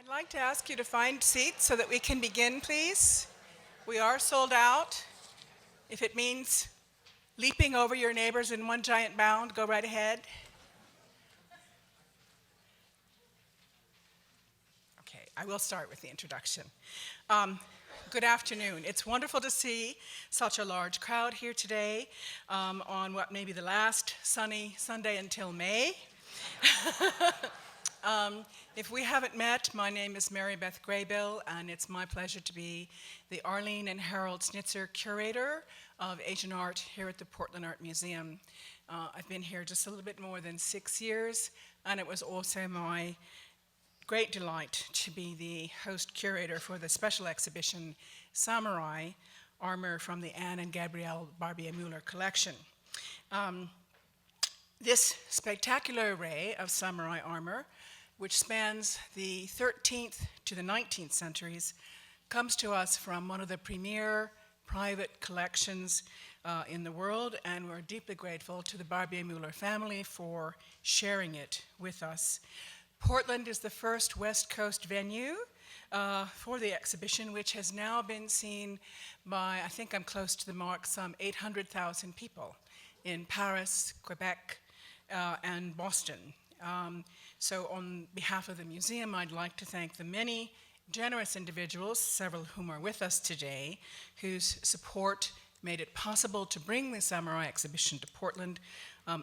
I'd like to ask you to find seats so that we can begin, please. We are sold out. If it means leaping over your neighbors in one giant bound, go right ahead. Okay, I will start with the introduction. Good afternoon. It's wonderful to see such a large crowd here today on what may be the last sunny Sunday until May. If we haven't met, my name is Mary Beth Graybill, and it's my pleasure to be the Arlene and Harold Schnitzer Curator of Asian Art here at the Portland Art Museum. I've been here just a little bit more than 6 years, and it was also my great delight to be the host curator for the special exhibition Samurai Armor from the Anne and Gabriel Barbier-Mueller collection. This spectacular array of samurai armor, which spans the 13th to the 19th centuries, comes to us from one of the premier private collections in the world, and we're deeply grateful to the Barbier-Mueller family for sharing it with us. Portland is the first West Coast venue for the exhibition, which has now been seen by, I think I'm close to the mark, some 800,000 people in Paris, Quebec, and Boston. So on behalf of the museum, I'd like to thank the many generous individuals, several of whom are with us today, whose support made it possible to bring the Samurai exhibition to Portland,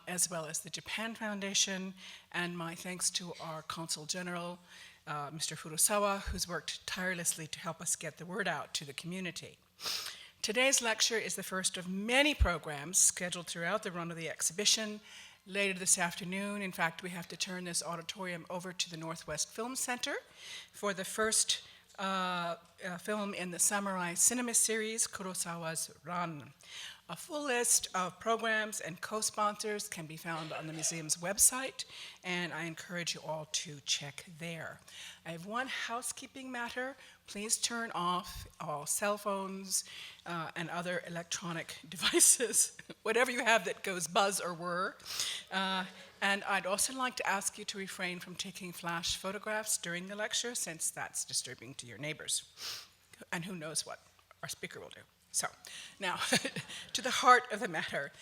as well as the Japan Foundation, and my thanks to our Consul General, Mr. Furusawa, who's worked tirelessly to help us get the word out to the community. Today's lecture is the first of many programs scheduled throughout the run of the exhibition. Later this afternoon, in fact, we have to turn this auditorium over to the Northwest Film Center for the first film in the Samurai Cinema series, Kurosawa's Ran. A full list of programs and co-sponsors can be found on the museum's website, and I encourage you all to check there. I have one housekeeping matter. Please turn off all cell phones and other electronic devices, whatever you have that goes buzz or whir. And I'd also like to ask you to refrain from taking flash photographs during the lecture, since that's disturbing to your neighbors. And who knows what our speaker will do. So, now, to the heart of the matter.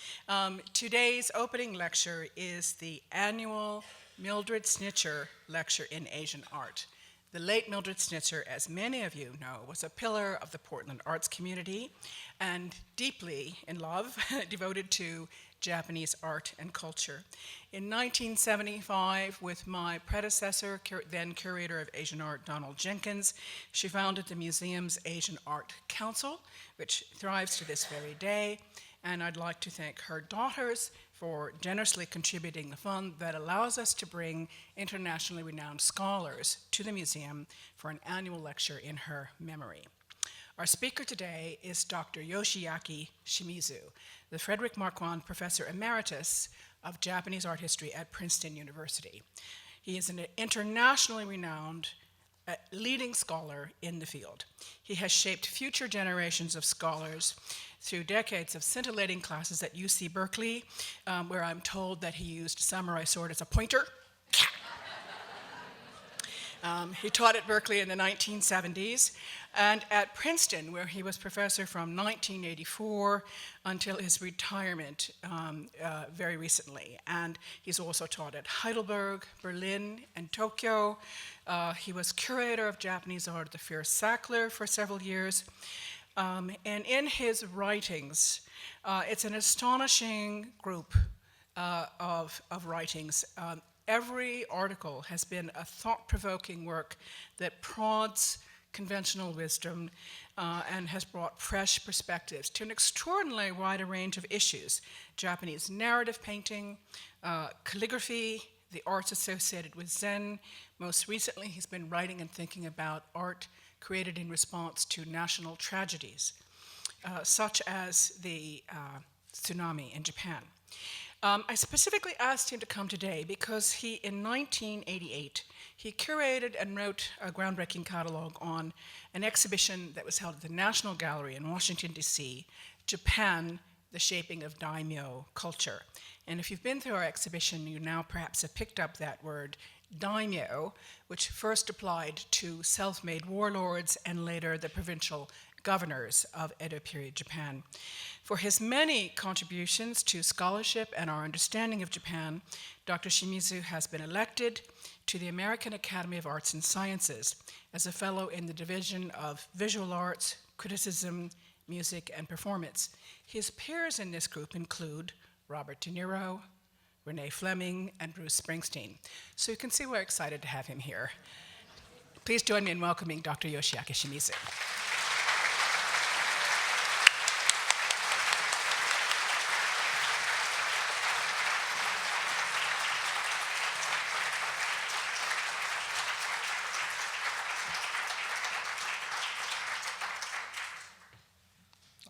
Today's opening lecture is the annual Mildred Schnitzer Lecture in Asian Art. The late Mildred Schnitzer, as many of you know, was a pillar of the Portland arts community and deeply in love, devoted to Japanese art and culture. In 1975, with my predecessor, then curator of Asian art, Donald Jenkins, she founded the museum's Asian Art Council, which thrives to this very day, and I'd like to thank her daughters for generously contributing the fund that allows us to bring internationally renowned scholars to the museum for an annual lecture in her memory. Our speaker today is Dr. Yoshiaki Shimizu, the Frederick Marquand Professor Emeritus of Japanese Art History at Princeton University. He is an internationally renowned leading scholar in the field. He has shaped future generations of scholars through decades of scintillating classes at UC Berkeley, where I'm told that he used a samurai sword as a pointer. He taught at Berkeley in the 1970s, and at Princeton, where he was professor from 1984 until his retirement very recently. And he's also taught at Heidelberg, Berlin, and Tokyo. He was curator of Japanese art at the Fair Sackler for several years. And in his writings, it's an astonishing group of writings. Every article has been a thought-provoking work that prods conventional wisdom and has brought fresh perspectives to an extraordinarily wide range of issues: Japanese narrative painting, calligraphy, the arts associated with Zen. Most recently, he's been writing and thinking about art created in response to national tragedies, such as the tsunami in Japan. I specifically asked him to come today because in 1988, he curated and wrote a groundbreaking catalog on an exhibition that was held at the National Gallery in Washington, D.C., Japan, the Shaping of Daimyo Culture. And if you've been through our exhibition, you now perhaps have picked up that word, daimyo, which first applied to self-made warlords and later the provincial governors of Edo period Japan. For his many contributions to scholarship and our understanding of Japan, Dr. Shimizu has been elected to the American Academy of Arts and Sciences as a fellow in the Division of Visual Arts, Criticism, Music, and Performance. His peers in this group include Robert De Niro, Renee Fleming, and Bruce Springsteen. So you can see we're excited to have him here. Please join me in welcoming Dr. Yoshiaki Shimizu.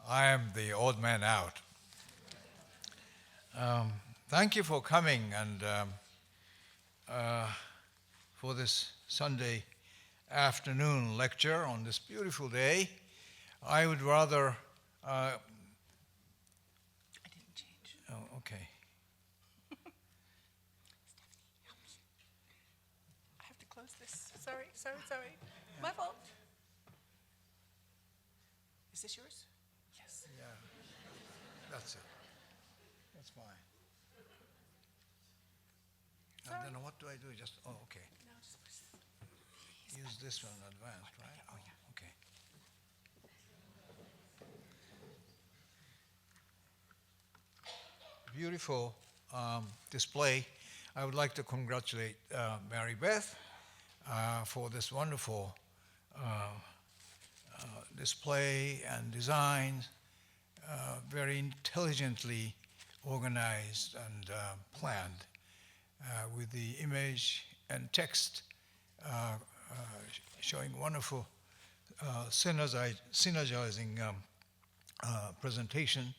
I am the odd man out. Thank you for coming and for this Sunday afternoon lecture on this beautiful day. I would rather... I didn't change. Oh, okay. I have to close this. Sorry. My fault. Is this yours? Yes. Yeah, that's it. That's fine. Sorry. And then what do I do? Just, oh, okay. No, just Use this one in advance, right? Oh, yeah. Okay. Beautiful display. I would like to congratulate Mary Beth for this wonderful display and design, very intelligently organized and planned with the image and text showing wonderful synergizing presentation,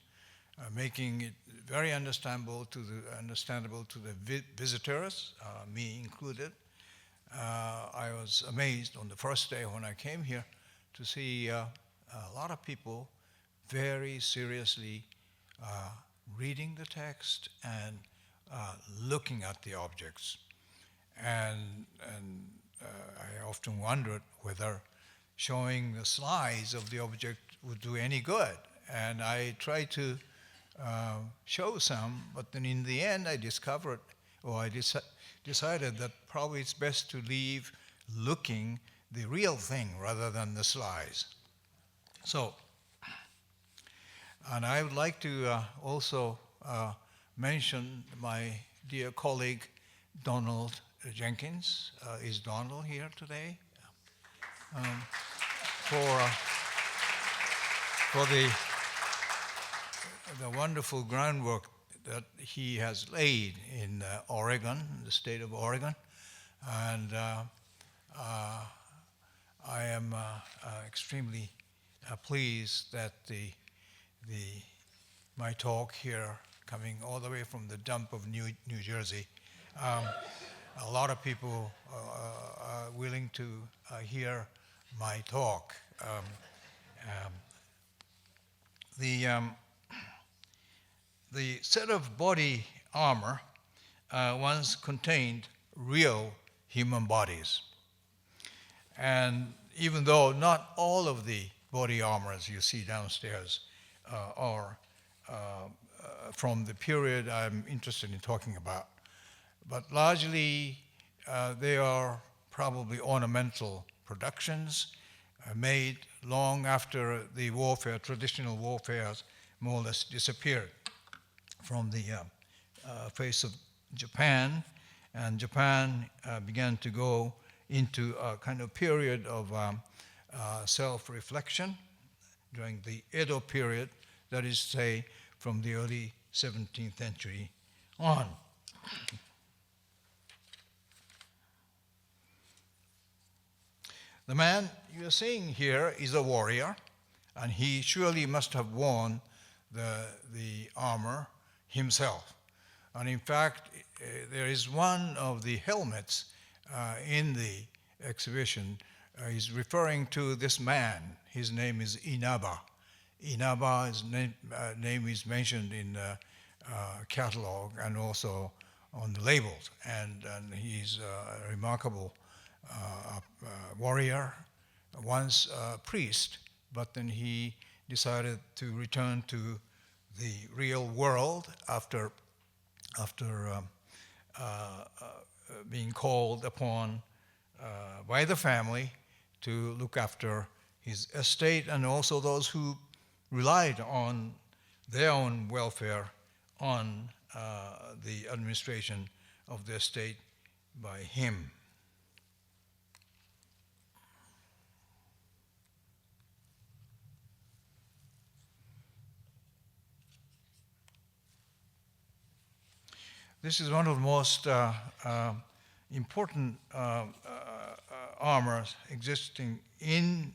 making it very understandable to the visitors, me included. I was amazed on the first day when I came here to see a lot of people very seriously reading the text and looking at the objects. And I often wondered whether showing the slides of the object would do any good. And I tried to show some, but then in the end I discovered, or I decided that probably it's best to leave looking the real thing rather than the slides. So, and I would like to also mention my dear colleague Donald Jenkins. Is Donald here today? For the wonderful groundwork that he has laid in Oregon, the state of Oregon, and I am extremely pleased that my talk here, coming all the way from the dump of New Jersey, a lot of people are willing to hear my talk. The set of body armor once contained real human bodies. And even though not all of the body armors you see downstairs are from the period I'm interested in talking about, but largely they are probably ornamental productions made long after the warfare, traditional warfares, more or less disappeared from the face of Japan, and Japan began to go into a kind of period of self-reflection during the Edo period, that is to say, from the early 17th century on. The man you're seeing here is a warrior, and he surely must have worn the armor himself. And in fact, there is one of the helmets in the exhibition is referring to this man. His name is Inaba. Inaba's name is mentioned in the catalog and also on the labels. And he's a remarkable warrior, once a priest, but then he decided to return to the real world after being called upon by the family to look after his estate and also those who relied on their own welfare on the administration of the estate by him. This is one of the most important armors existing in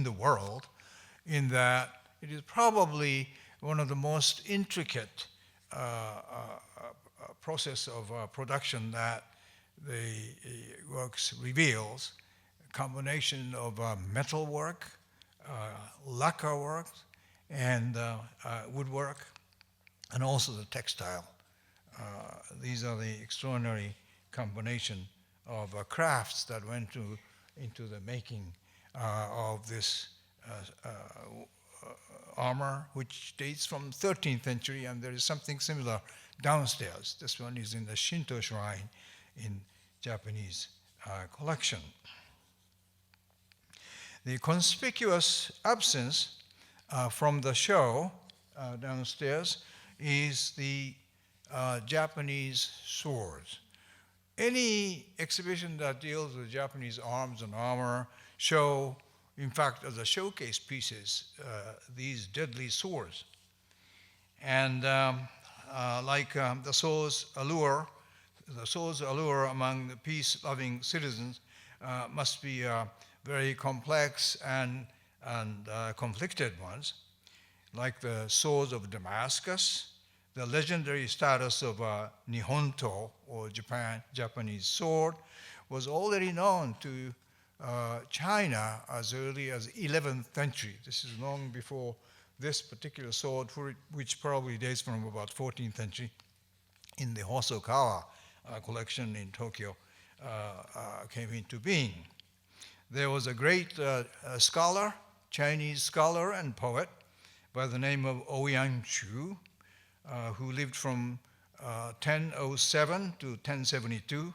the world, in that it is probably one of the most intricate process of production that the works reveals, a combination of metal work, lacquer work, and woodwork, and also the textile. These are the extraordinary combination of crafts that went into the making of this armor, which dates from 13th century, and there is something similar downstairs. This one is in the Shinto shrine in Japanese collection. The conspicuous absence from the show downstairs is the Japanese swords. Any exhibition that deals with Japanese arms and armor show, in fact, as a showcase pieces, these deadly swords. And like the sword's allure among the peace-loving citizens must be very complex and conflicted ones, like the swords of Damascus. The legendary status of Nihonto, or Japanese sword, was already known to China as early as 11th century. This is long before this particular sword, which probably dates from about 14th century, in the Hosokawa collection in Tokyo, came into being. There was a great scholar, Chinese scholar and poet, by the name of Ouyang Chu, who lived from 1007 to 1072,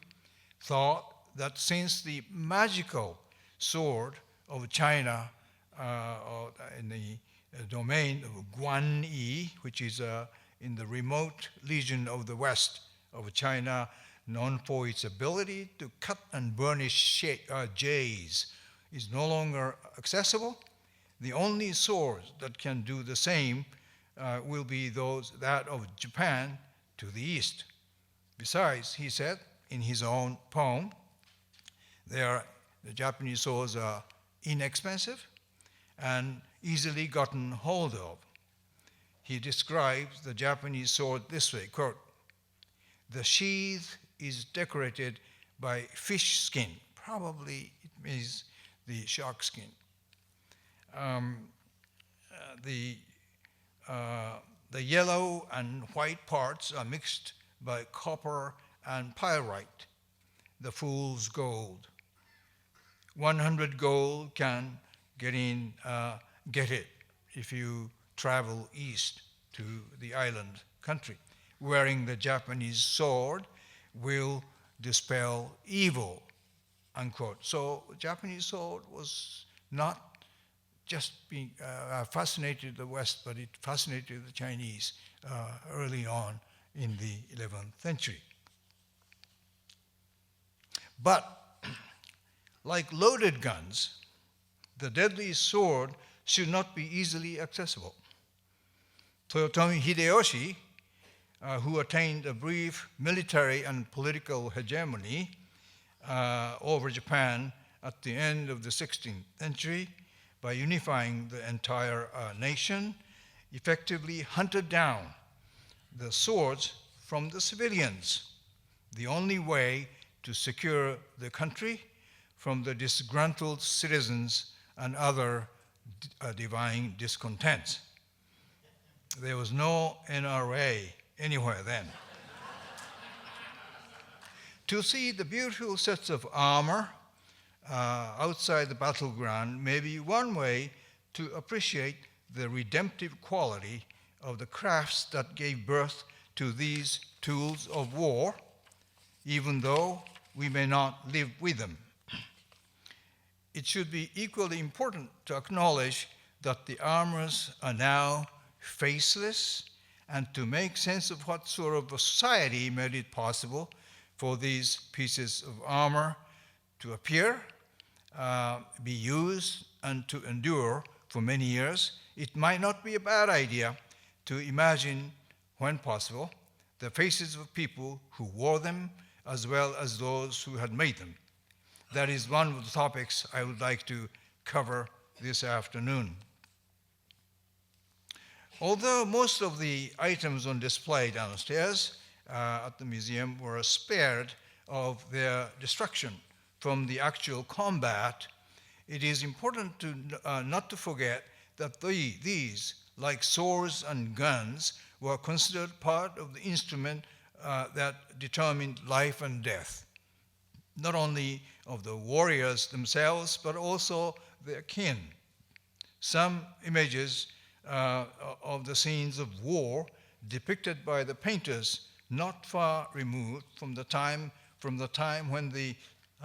thought that since the magical sword of China in the domain of Guanyi, which is in the remote region of the west of China, known for its ability to cut and burnish jays, is no longer accessible, the only swords that can do the same will be that of Japan to the east. Besides, he said in his own poem, the Japanese swords are inexpensive and easily gotten hold of. He describes the Japanese sword this way, quote, "The sheath is decorated by fish skin." Probably it means the shark skin. The yellow and white parts are mixed by copper and pyrite, the fool's gold. 100 gold can get it if you travel east to the island country. Wearing the Japanese sword will dispel evil, unquote. So Japanese sword was not just being fascinated the West, but it fascinated the Chinese early on in the 11th century. But like loaded guns, the deadly sword should not be easily accessible. Toyotomi Hideyoshi, who attained a brief military and political hegemony over Japan at the end of the 16th century, by unifying the entire nation, effectively hunted down the swords from the civilians, the only way to secure the country from the disgruntled citizens and other divine discontents. There was no NRA anywhere then. To see the beautiful sets of armor outside the battleground may be one way to appreciate the redemptive quality of the crafts that gave birth to these tools of war, even though we may not live with them. It should be equally important to acknowledge that the armors are now faceless, and to make sense of what sort of a society made it possible for these pieces of armor to appear, be used, and to endure for many years. It might not be a bad idea to imagine, when possible, the faces of people who wore them as well as those who had made them. That is one of the topics I would like to cover this afternoon. Although most of the items on display downstairs at the museum were spared of their destruction from the actual combat, it is important to not to forget that these, like swords and guns, were considered part of the instrument that determined life and death, not only of the warriors themselves, but also their kin. Some images of the scenes of war depicted by the painters not far removed from the time when the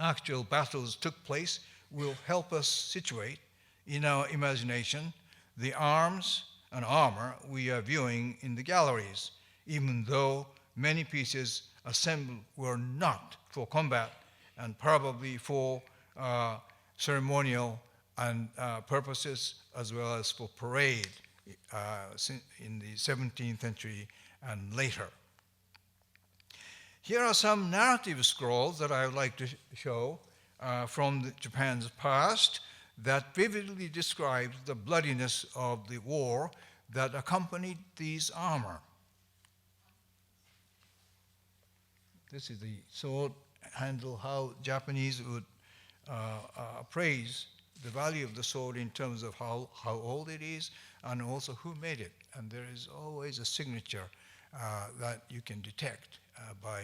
actual battles took place will help us situate in our imagination the arms and armor we are viewing in the galleries, even though many pieces assembled were not for combat and probably for ceremonial and purposes, as well as for parade in the 17th century and later. Here are some narrative scrolls that I would like to show from Japan's past that vividly describes the bloodiness of the war that accompanied these armor. This is the sword handle, how Japanese would appraise the value of the sword in terms of how old it is and also who made it. And there is always a signature that you can detect by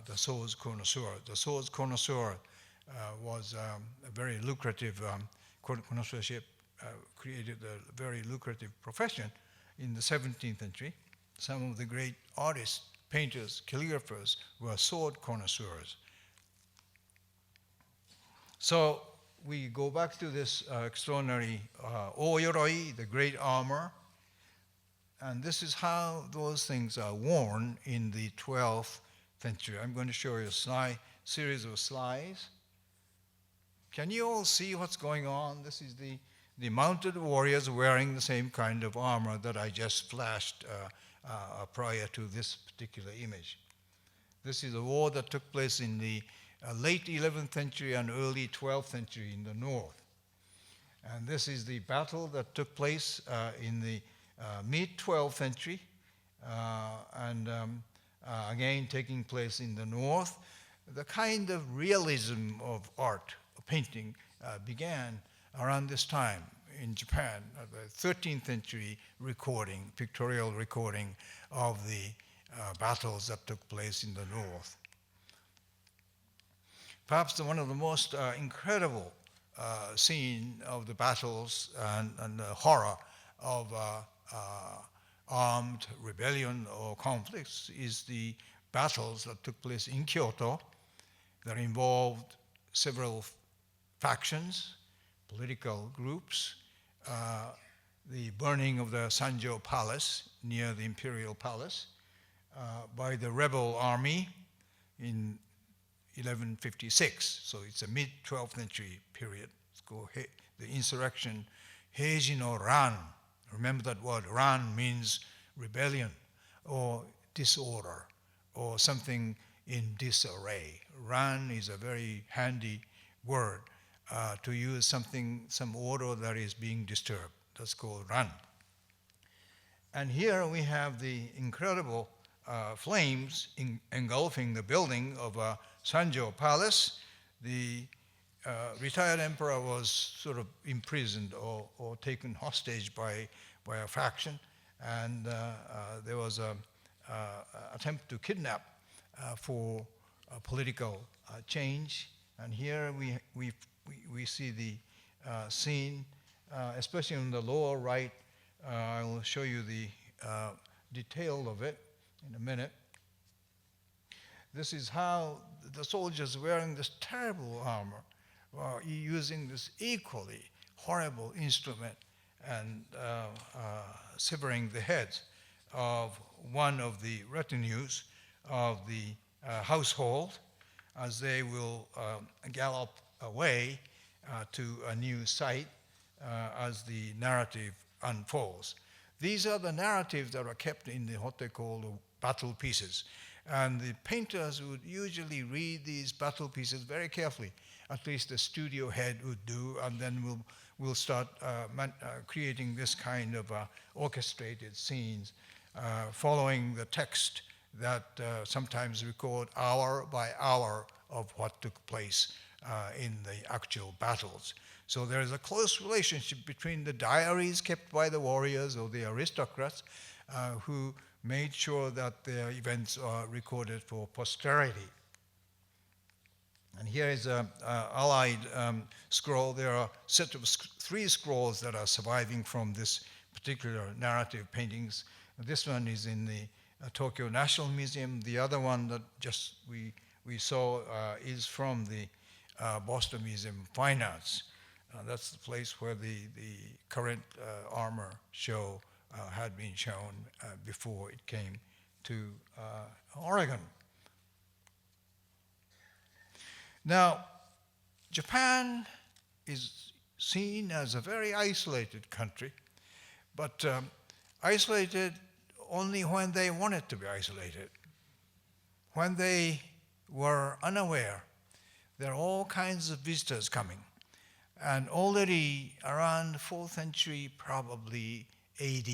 the swords connoisseur. The swords connoisseur was a very lucrative connoisseurship, created a very lucrative profession in the 17th century. Some of the great artists, painters, calligraphers were sword connoisseurs. So we go back to this extraordinary oyoroi, the great armor, and this is how those things are worn in the 12th century. I'm going to show you a series of slides. Can you all see what's going on? This is the mounted warriors wearing the same kind of armor that I just flashed prior to this particular image. This is a war that took place in the late 11th century and early 12th century in the north. And this is the battle that took place in the mid-12th century and again taking place in the north. The kind of realism of art, of painting, began around this time in Japan, the 13th century recording, pictorial recording of the battles that took place in the north. Perhaps one of the most incredible scene of the battles and the horror of armed rebellion or conflicts is the battles that took place in Kyoto that involved several factions, political groups, the burning of the Sanjo Palace near the Imperial Palace by the rebel army in 1156. So it's a mid-12th century period. It's called the insurrection Heiji no Ran. Remember that word, Ran means rebellion or disorder or something in disarray. Ran is a very handy word to use some order that is being disturbed. That's called Ran. And here we have the incredible flames engulfing the building of Sanjo Palace. The retired emperor was sort of imprisoned or taken hostage by a faction, and there was an attempt to kidnap for political change. And here we see the scene, especially in the lower right. I will show you the detail of it in a minute. This is how the soldiers wearing this terrible armor are using this equally horrible instrument and severing the heads of one of the retinues of the household as they will gallop away to a new site as the narrative unfolds. These are the narratives that are kept in what they call the battle pieces. And the painters would usually read these battle pieces very carefully. At least the studio head would do, and then we'll start creating this kind of orchestrated scenes following the text that sometimes record hour by hour of what took place in the actual battles. So there is a close relationship between the diaries kept by the warriors or the aristocrats who made sure that their events are recorded for posterity. And here is an allied scroll. There are a set of 3 scrolls that are surviving from this particular narrative paintings. This one is in the Tokyo National Museum. The other one that just we saw is from the Boston Museum of Fine Arts. That's the place where the current armor show had been shown before it came to Oregon. Now, Japan is seen as a very isolated country, but isolated only when they wanted to be isolated. When they were unaware, there are all kinds of visitors coming. And already around 4th century, probably AD,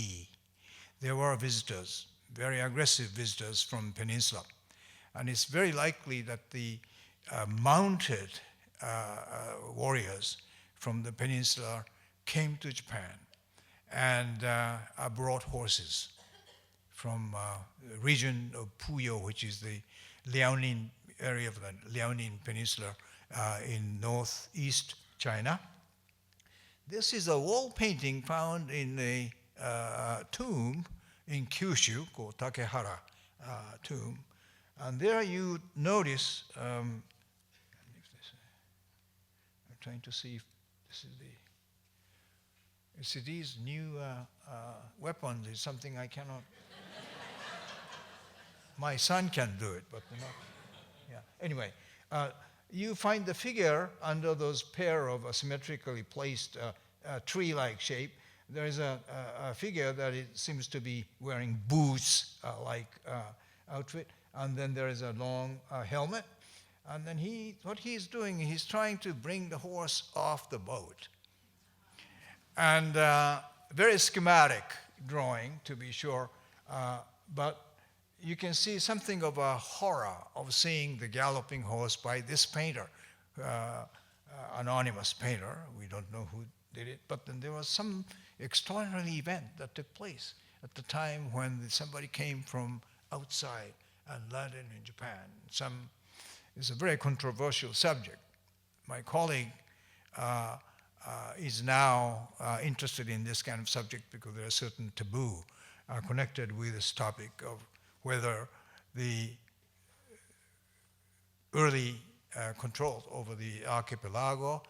there were visitors, very aggressive visitors from Peninsula. And it's very likely that the mounted warriors from the Peninsula came to Japan and brought horses from the region of Puyo, which is the Liaoning area of the Liaoning Peninsula in northeast China. This is a wall painting found in a tomb in Kyushu called Takehara tomb. And there you notice, I'm trying to see if this is you see these new weapons is something I cannot, my son can do it, but not, yeah. Anyway, you find the figure under those pair of asymmetrically placed tree-like shape. There is a figure that it seems to be wearing boots-like outfit, and then there is a long helmet. And then what he's doing, he's trying to bring the horse off the boat. And very schematic drawing, to be sure, but you can see something of a horror of seeing the galloping horse by this painter, anonymous painter. We don't know who did it, but then there was some extraordinary event that took place at the time when somebody came from outside and landed in Japan. It's a very controversial subject. My colleague is now interested in this kind of subject because there are certain taboo connected with this topic of whether the early control over the archipelago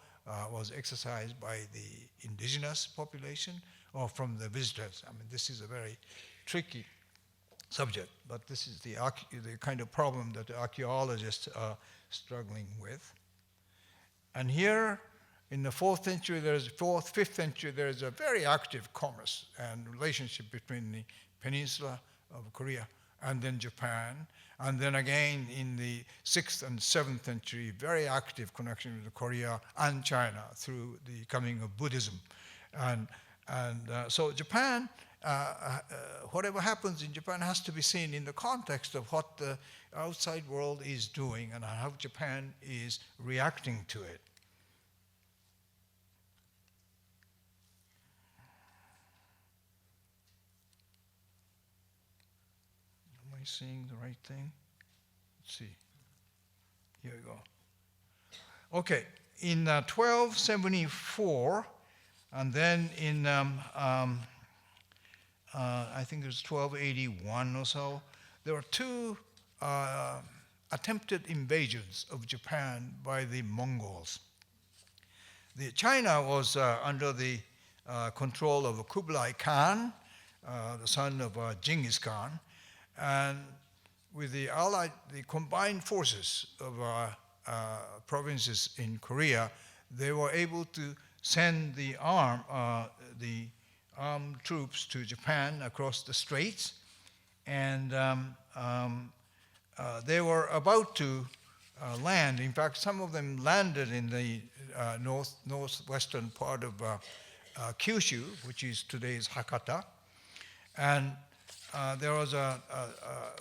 was exercised by the indigenous population or from the visitors. I mean, this is a very tricky subject, but this is the kind of problem that the archaeologists are struggling with. And here in the 4th century, 5th century, there is a very active commerce and relationship between the peninsula of Korea and then Japan, and then again in the 6th and 7th century, very active connection with Korea and China through the coming of Buddhism. And so Japan, whatever happens in Japan has to be seen in the context of what the outside world is doing and how Japan is reacting to it. Am I seeing the right thing? Let's see. Here we go. Okay, in 1274, and then in I think it was 1281 or so, there were two attempted invasions of Japan by the Mongols. China was under the control of Kublai Khan, the son of Genghis Khan, and with the combined forces of provinces in Korea, they were able to send the armed troops to Japan across the straits, and they were about to land. In fact, some of them landed in the northwestern part of Kyushu, which is today's Hakata, and there was a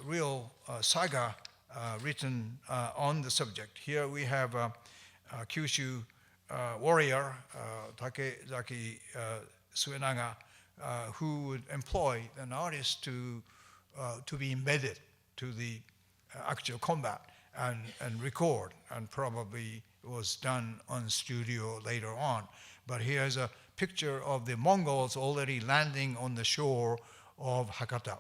real saga written on the subject. Here we have a Kyushu warrior, Takezaki Suenaga, who would employ an artist to be embedded to the actual combat and record, and probably was done on studio later on. But here's a picture of the Mongols already landing on the shore of Hakata.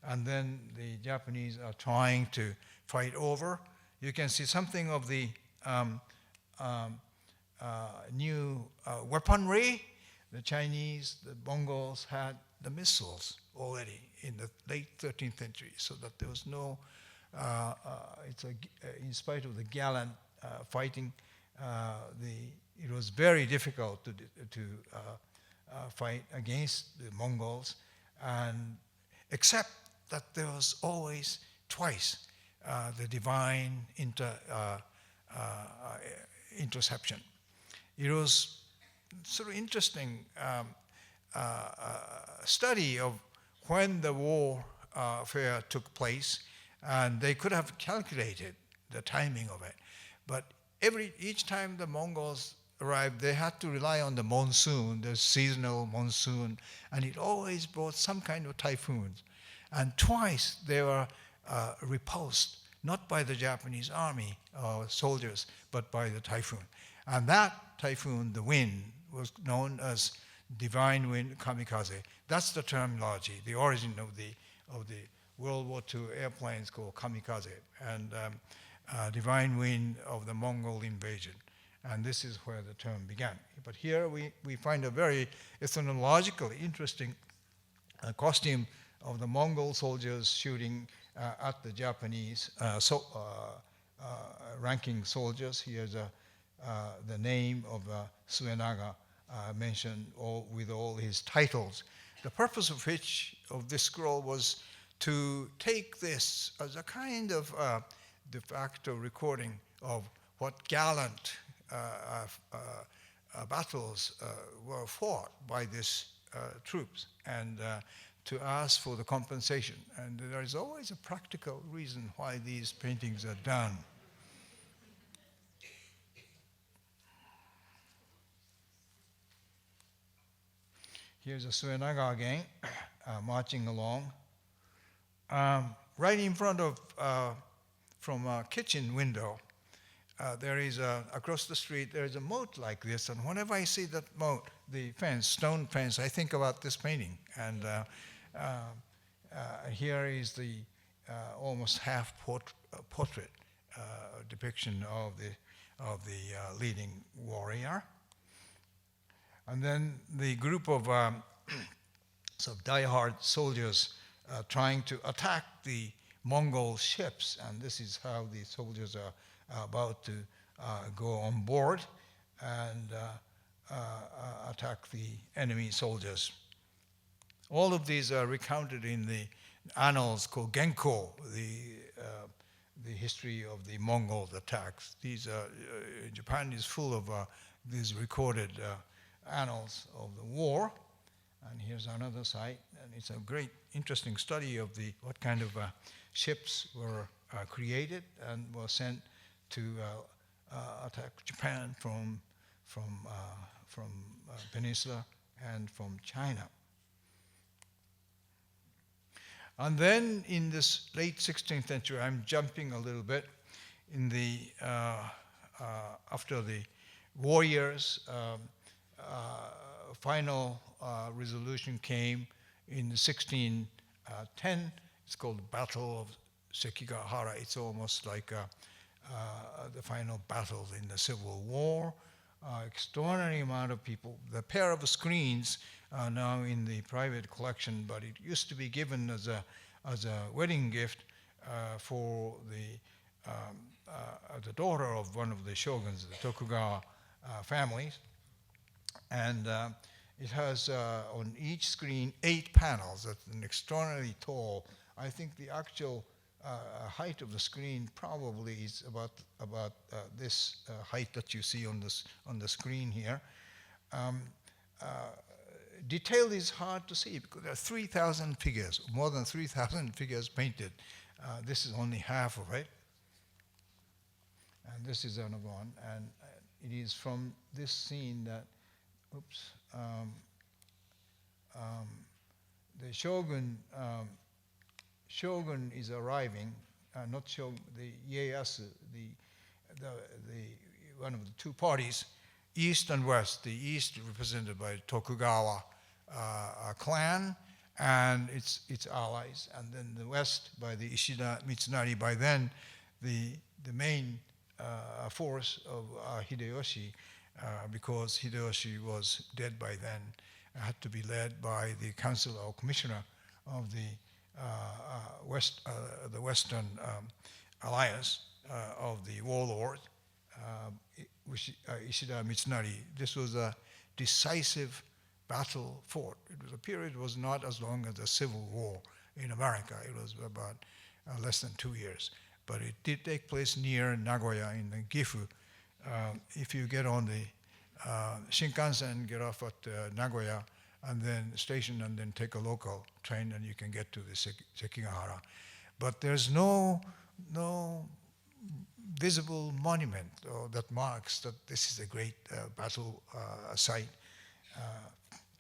And then the Japanese are trying to fight over. You can see something of the new weaponry. The Chinese, the Mongols had the missiles already in the late 13th century, so that there was no, in spite of the gallant fighting, it was very difficult to fight against the Mongols, and except that there was always twice the divine interception. It was sort of interesting study of when the warfare took place, and they could have calculated the timing of it. But each time the Mongols arrived, they had to rely on the monsoon, the seasonal monsoon, and it always brought some kind of typhoons. And twice they were repulsed, not by the Japanese army or soldiers, but by the typhoon. And that typhoon, the wind, was known as divine wind kamikaze. That's the terminology, the origin of the World War II airplanes called kamikaze, and divine wind of the Mongol invasion. And this is where the term began. But here we find a very ethnologically interesting costume of the Mongol soldiers shooting at the Japanese ranking soldiers. Here's the name of Suenaga mentioned with all his titles. The purpose of this scroll was to take this as a kind of de facto recording of what gallant battles were fought by these troops, and to ask for the compensation. And there is always a practical reason why these paintings are done. Here's a Suenaga again, marching along. Right in front of, from a kitchen window, there is across the street, there is a moat like this, and whenever I see that moat, the fence, stone fence, I think about this painting. And here is the almost half portrait depiction of the leading warrior. And then the group of sort of diehard soldiers trying to attack the Mongol ships, and this is how the soldiers are about to go on board and attack the enemy soldiers. All of these are recounted in the annals called Genko, the history of the Mongol attacks. These Japan is full of these recorded annals of the war. And here's another site, and it's a great, interesting study of what kind of ships were created and were sent to attack Japan from Peninsula and from China. And then in this late 16th century, I'm jumping a little bit, in the after the war years, final resolution came in 1610. It's called the Battle of Sekigahara. It's almost like the final battle in the Civil War. Extraordinary amount of people. The pair of screens are now in the private collection, but it used to be given as a wedding gift for the daughter of one of the shoguns, the Tokugawa families. And it has on each screen 8 panels. That's an extraordinarily tall. I think the actual height of the screen probably is about this height that you see on the screen here. Detail is hard to see because there are 3,000 figures, more than 3,000 figures painted. This is only half of it. And this is another one. And it is from this scene that, the shogun is arriving, not shogun, the Ieyasu, the one of the two parties, east and west. The east represented by Tokugawa clan and its allies, and then the west by the Ishida Mitsunari. By then, the main force of Hideyoshi, because Hideyoshi was dead by then, had to be led by the council or commissioner of the Western Alliance of the warlord, Ishida Mitsunari. This was a decisive battle fought. The period was not as long as the Civil War in America. It was about less than 2 years. But it did take place near Nagoya in the Gifu. If you get on the Shinkansen, get off at Nagoya, and then station, and then take a local train, and you can get to the Sekigahara. But there's no visible monument that marks that this is a great battle site.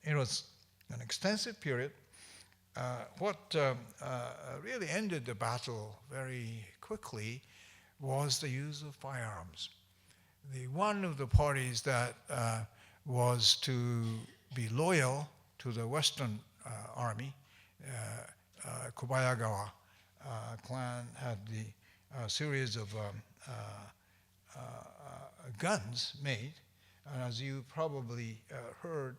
It was an extensive period. What really ended the battle very quickly was the use of firearms. One of the parties that was to be loyal to the Western army, Kobayagawa clan, had the series of guns made, and as you probably heard,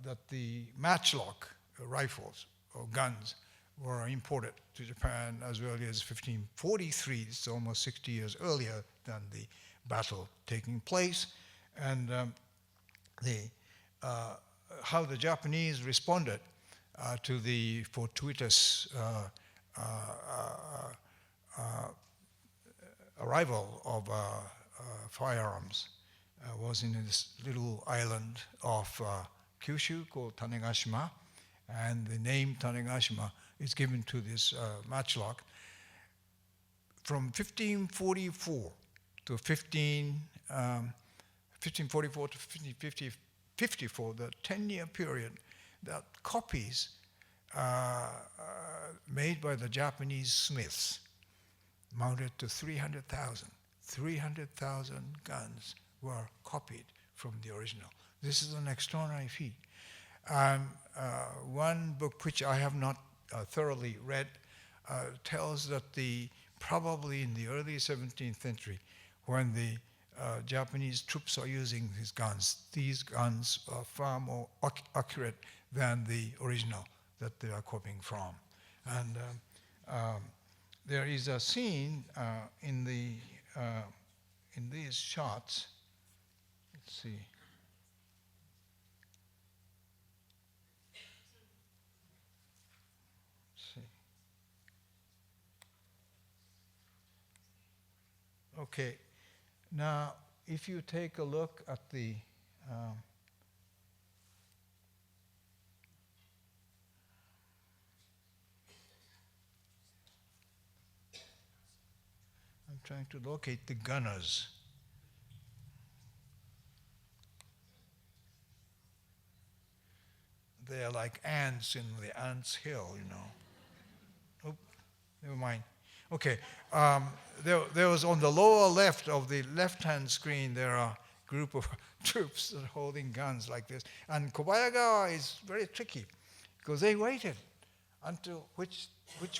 that the matchlock rifles or guns were imported to Japan as early as 1543. It's almost 60 years earlier than the battle taking place, and how the Japanese responded to the fortuitous arrival of firearms was in this little island off Kyushu called Tanegashima, and the name Tanegashima is given to this matchlock. From 1544 to 1544 to 1554, the 10-year period, that copies made by the Japanese smiths mounted to 300,000. 300,000 guns were copied from the original. This is an extraordinary feat. One book which I have not thoroughly read tells that probably in the early 17th century, when the Japanese troops are using these guns are far more accurate than the original that they are copying from. And there is a scene in these shots. Let's see. Okay, now if you take a look at the I'm trying to locate the gunners. They are like ants in the ants' hill, you know. Oh, never mind. Okay. There was on the lower left of the left-hand screen, there are a group of troops that are holding guns like this. And Kobayagawa is very tricky because they waited until which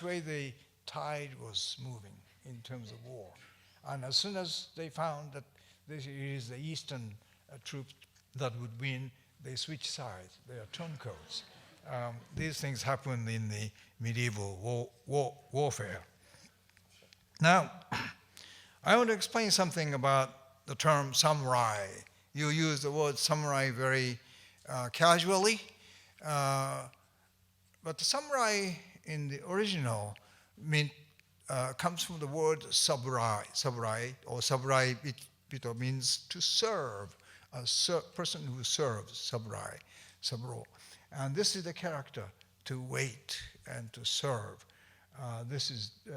way the tide was moving in terms of war. And as soon as they found that this is the eastern troops that would win, they switched sides. They are turncoats. These things happen in the medieval warfare. Now, I want to explain something about the term samurai. You use the word samurai very casually, but the samurai in the original comes from the word saburai. Saburai or saburai bito means to serve, a person who serves, saburai, saburo. And this is the character, to wait and to serve. This is the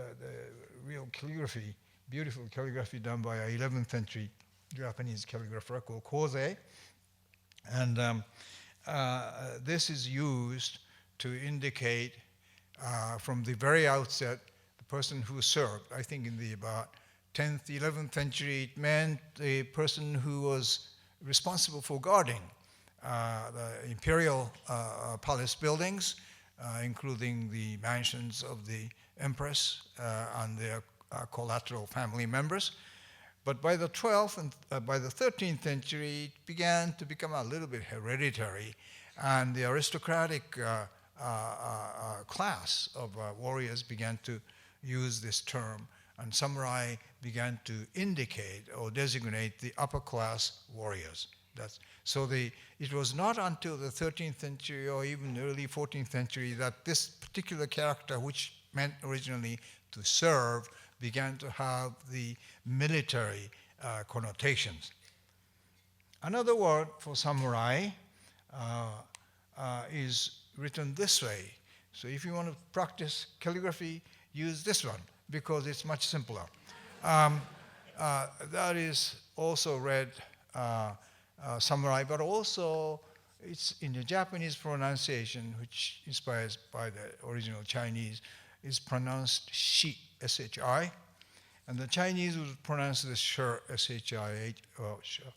real calligraphy, beautiful calligraphy done by an 11th century Japanese calligrapher called Kose. And this is used to indicate from the very outset the person who served. I think in the about 10th, 11th century, it meant the person who was responsible for guarding the imperial palace buildings, including the mansions of the empress and their collateral family members. But by the 12th and by the 13th century, it began to become a little bit hereditary, and the aristocratic class of warriors began to use this term, and samurai began to indicate or designate the upper class warriors. So it was not until the 13th century or even early 14th century that this particular character, which meant originally to serve, began to have the military connotations. Another word for samurai is written this way. So if you want to practice calligraphy, use this one because it's much simpler. That is also read samurai, but also it's in the Japanese pronunciation, which inspires by the original Chinese, is pronounced shi, S-H-I, and the Chinese would pronounce this shur, S-H-I-H, shur.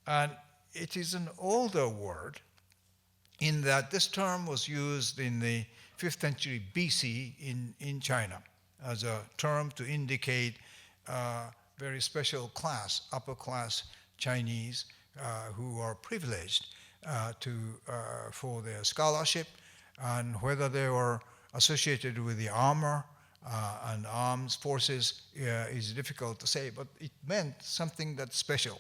And it is an older word in that this term was used in the 5th century BC in China as a term to indicate a very special class, upper class Chinese who are privileged for their scholarship, and whether they were associated with the armor and armed forces is difficult to say, but it meant something that's special.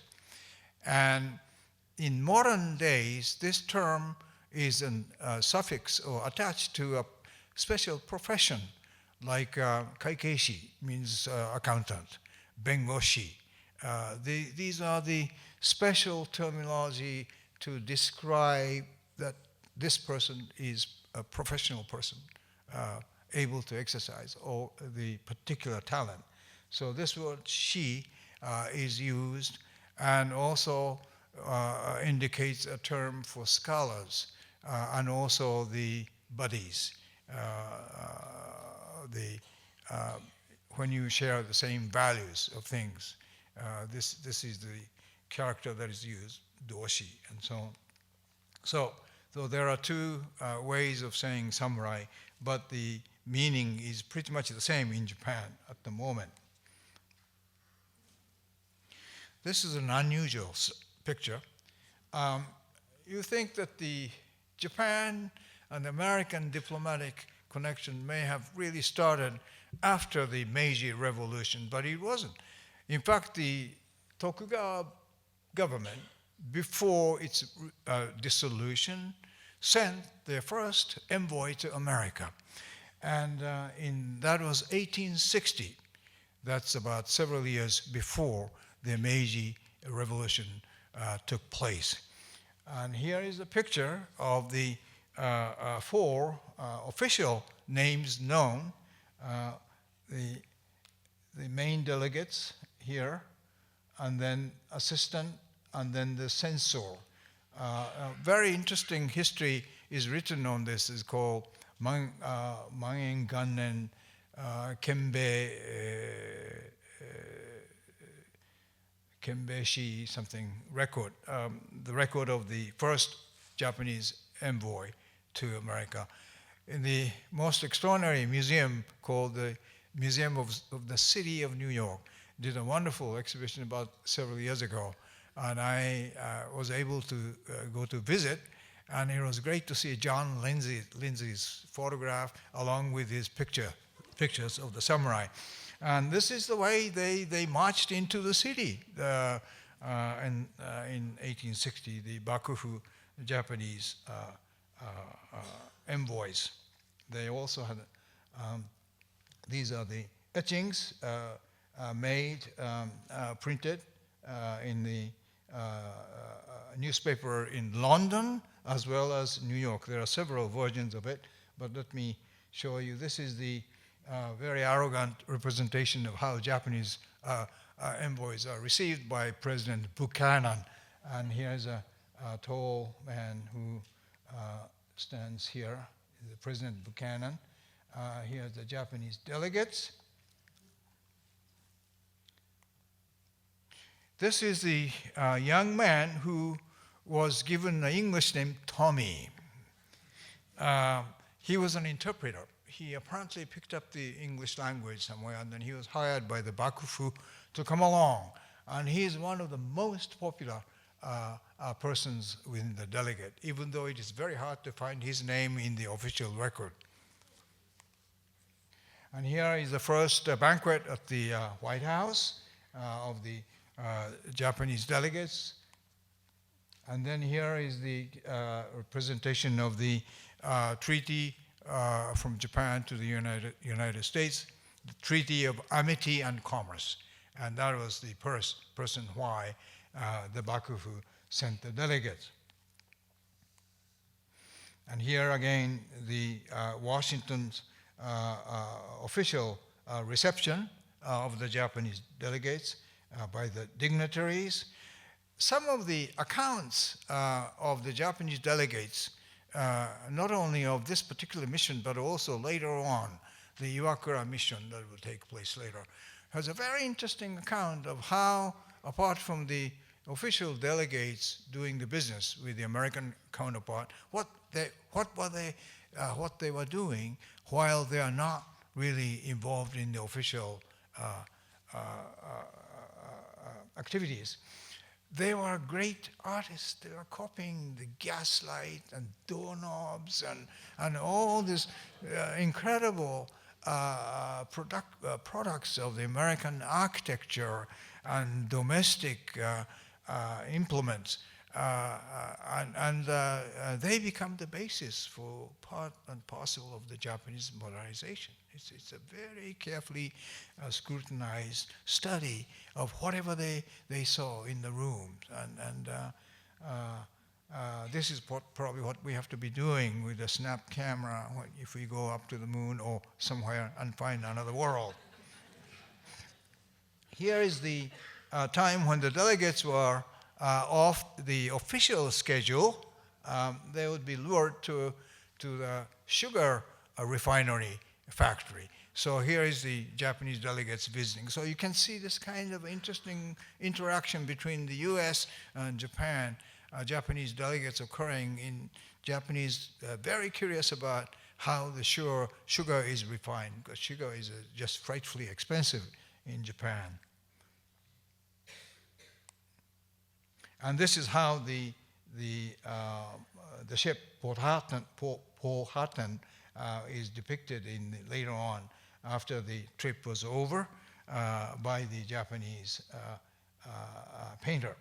And in modern days, this term is a suffix or attached to a special profession, like kaikeishi means accountant, bengoshi. These are the special terminology to describe that this person is a professional person, able to exercise all the particular talent. So this word shi is used, and also indicates a term for scholars and also the buddies. When you share the same values of things, this is the character that is used, doshi, and so on. So there are two ways of saying samurai, but the meaning is pretty much the same in Japan at the moment. This is an unusual picture. You think that the Japan and American diplomatic connection may have really started after the Meiji Revolution, but it wasn't. In fact, the Tokugawa government, before its dissolution, sent their first envoy to America. And that was 1860. That's about several years before the Meiji Revolution took place. And here is a picture of the 4 official names known, the main delegates here, and then assistant, and then the censor. A very interesting history is written on this. It's called Mangen Gannen Kembeshi something record, the record of the first Japanese envoy to America. In the most extraordinary museum called the Museum of the City of New York, did a wonderful exhibition about several years ago, and I was able to go to visit, and it was great to see John Lindsay's photograph along with his pictures of the samurai. And this is the way they marched into the city in 1860, the Bakufu Japanese envoys. They also had, these are the etchings made, printed in the newspaper in London as well as New York. There are several versions of it, but let me show you. This is the very arrogant representation of how Japanese envoys are received by President Buchanan. And here's a tall man who stands here, the President Buchanan. Here's the Japanese delegates. This is the young man who was given the English name Tommy. He was an interpreter. He apparently picked up the English language somewhere, and then he was hired by the Bakufu to come along. And he is one of the most popular persons within the delegate, even though it is very hard to find his name in the official record. And here is the first banquet at the White House of the Japanese delegates. And then here is the presentation of the treaty from Japan to the United States, the Treaty of Amity and Commerce. And that was the person why the Bakufu sent the delegates. And here again, the Washington's official reception of the Japanese delegates by the dignitaries. Some of the accounts of the Japanese delegates, not only of this particular mission, but also later on, the Iwakura mission that will take place later, has a very interesting account of how, apart from the official delegates doing the business with the American counterpart, what they were doing while they are not really involved in the official activities. They were great artists. They were copying the gaslight and doorknobs and all these incredible products of the American architecture and domestic implements. And they become the basis for part and parcel of the Japanese modernization. It's a very carefully scrutinized study of whatever they saw in the rooms. And this is probably what we have to be doing with a snap camera if we go up to the moon or somewhere and find another world. Here is the time when the delegates were off the official schedule. They would be lured to the sugar refinery factory. So here is the Japanese delegates visiting. So you can see this kind of interesting interaction between the US and Japan, Japanese delegates occurring in Japanese, very curious about how the sugar is refined, because sugar is just frightfully expensive in Japan. And this is how the ship Powhatan is depicted later on, after the trip was over, by the Japanese painter.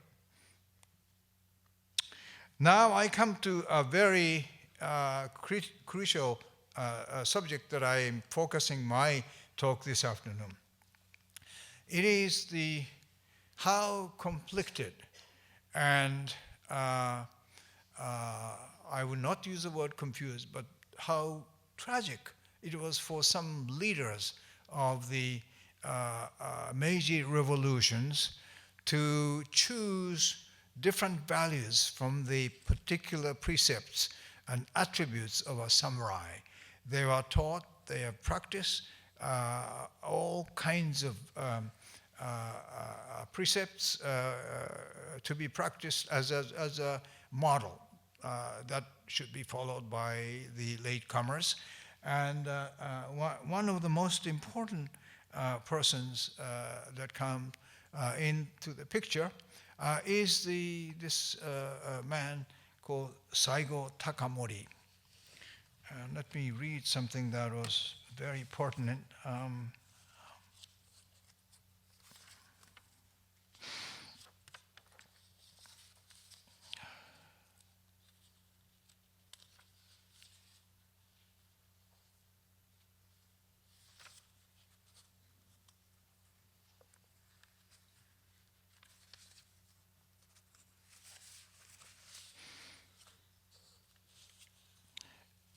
Now I come to a very crucial subject that I am focusing my talk this afternoon. It is how conflicted and I would not use the word confused, but how tragic it was for some leaders of the Meiji revolutions to choose different values from the particular precepts and attributes of a samurai. They were taught, they have practiced all kinds of precepts to be practiced as a model that should be followed by the latecomers. And one of the most important persons that come into the picture is this man called Saigo Takamori. Let me read something that was very pertinent.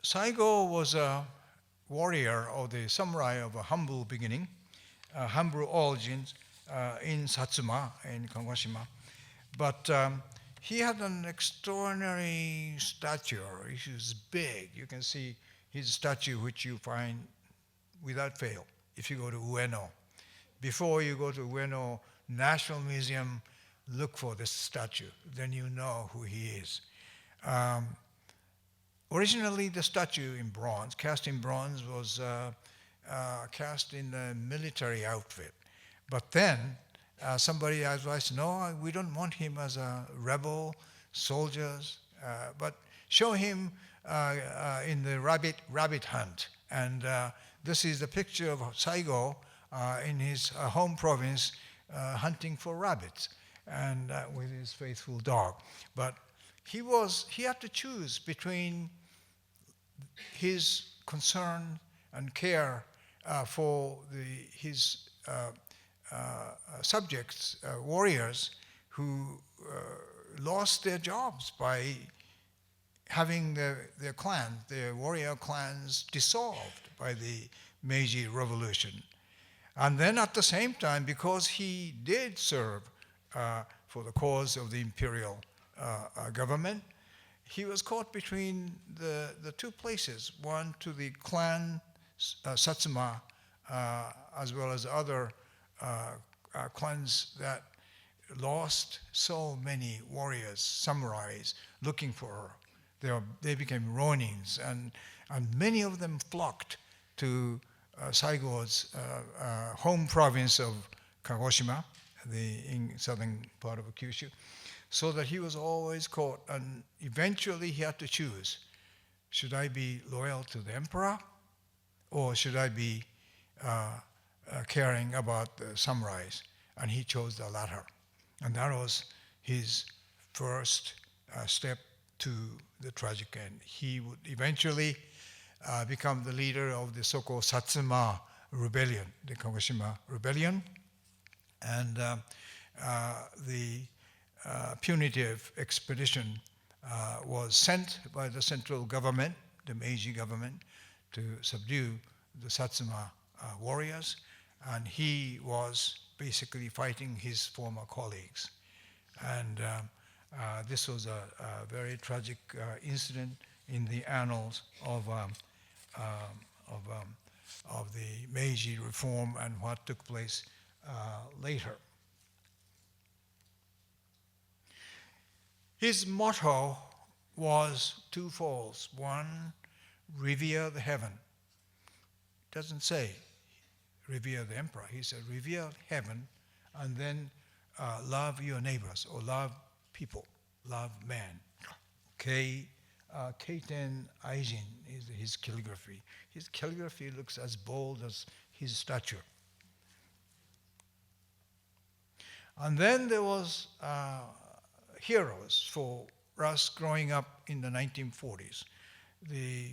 Saigo was a warrior or the samurai of a humble beginning, humble origins in Satsuma, in Kagoshima. But he had an extraordinary stature. He was big. You can see his statue, which you find without fail if you go to Ueno. Before you go to Ueno National Museum, look for this statue. Then you know who he is. Originally, the statue in bronze, cast in bronze, was cast in a military outfit. But then somebody advised, no, we don't want him as a rebel, soldiers, but show him in the rabbit hunt. And this is the picture of Saigo in his home province hunting for rabbits and with his faithful dog. But he had to choose between his concern and care for his subjects, warriors, who lost their jobs by having their warrior clans dissolved by the Meiji Revolution. And then at the same time, because he did serve for the cause of the imperial government, he was caught between the two places, one to the clan Satsuma, as well as other clans that lost so many warriors, samurais, looking for her. They became ronins, and many of them flocked to Saigo's home province of Kagoshima, in southern part of Kyushu, so that he was always caught, and eventually he had to choose, should I be loyal to the emperor, or should I be caring about the samurais? And he chose the latter. And that was his first step to the tragic end. He would eventually become the leader of the so-called Satsuma rebellion, the Kagoshima rebellion, and the punitive expedition was sent by the central government, the Meiji government, to subdue the Satsuma warriors, and he was basically fighting his former colleagues. And this was a very tragic incident in the annals of the Meiji reform and what took place later. His motto was twofold. One, revere the heaven. It doesn't say revere the emperor. He said revere heaven, and then love your neighbors, or love people, love man. Keiten Aijin is his calligraphy. His calligraphy looks as bold as his stature. And then there was heroes for us growing up in the 1940s. The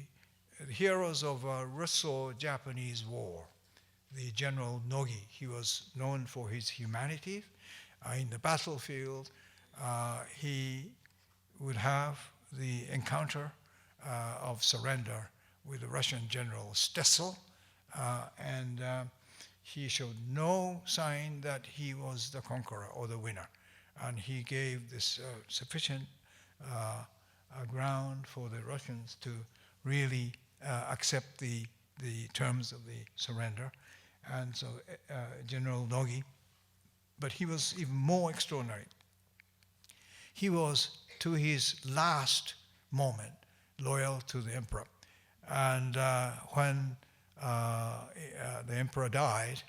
heroes of Russo-Japanese War. The General Nogi, he was known for his humanity. In the battlefield, he would have the encounter of surrender with the Russian General Stessel, and he showed no sign that he was the conqueror or the winner. And he gave this sufficient ground for the Russians to really accept the the terms of the surrender. And so General Nogi, but he was even more extraordinary. He was, to his last moment, loyal to the emperor. And when the emperor died,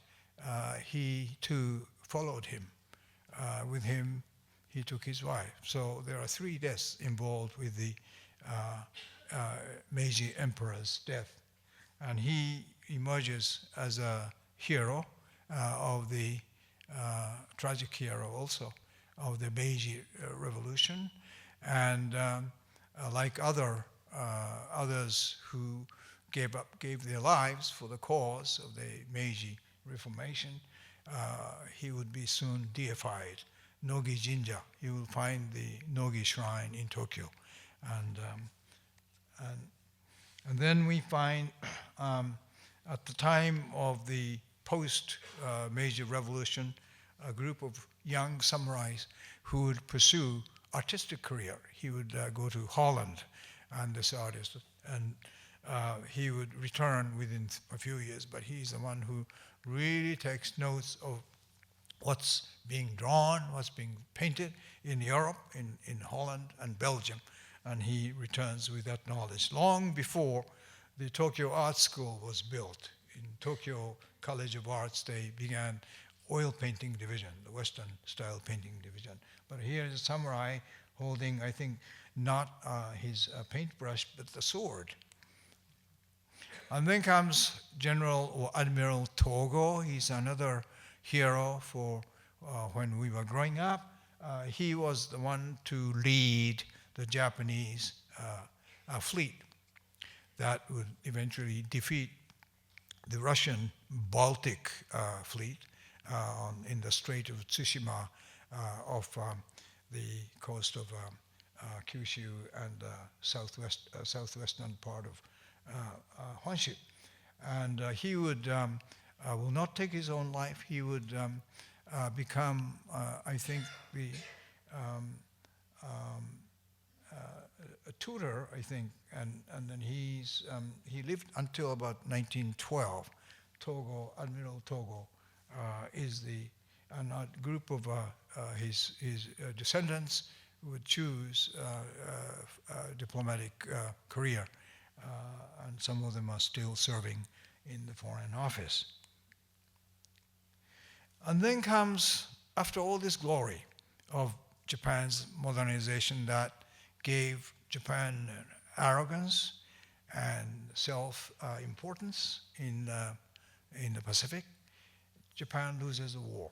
he too followed him. With him, he took his wife. So there are 3 deaths involved with the Meiji emperor's death. And he emerges as a hero of the tragic hero also of the Meiji Revolution. And like others who gave their lives for the cause of the Meiji Reformation, he would be soon deified. Nogi Jinja, you will find the Nogi shrine in Tokyo. And then we find at the time of the post-Meiji Revolution, a group of young samurais who would pursue artistic career. He would go to Holland and this artist, and he would return within a few years, but he's the one who really takes notes of what's being drawn, what's being painted in Europe, in Holland and Belgium, and he returns with that knowledge. Long before the Tokyo Art School was built, in Tokyo College of Arts, they began oil painting division, the Western style painting division. But here is a samurai holding, I think, not his paintbrush, but the sword. And then comes General or Admiral Togo. He's another hero for when we were growing up. He was the one to lead the Japanese fleet that would eventually defeat the Russian Baltic fleet in the Strait of Tsushima off the coast of Kyushu and southwestern part of Honshu. And he would will not take his own life. He would become, I think, the a tutor, I think, and then he lived until about 1912. Togo, Admiral Togo, is and a group of his descendants would choose a diplomatic career, and some of them are still serving in the Foreign Office. And then comes, after all this glory of Japan's modernization that gave Japan arrogance and self-importance in the Pacific, Japan loses a war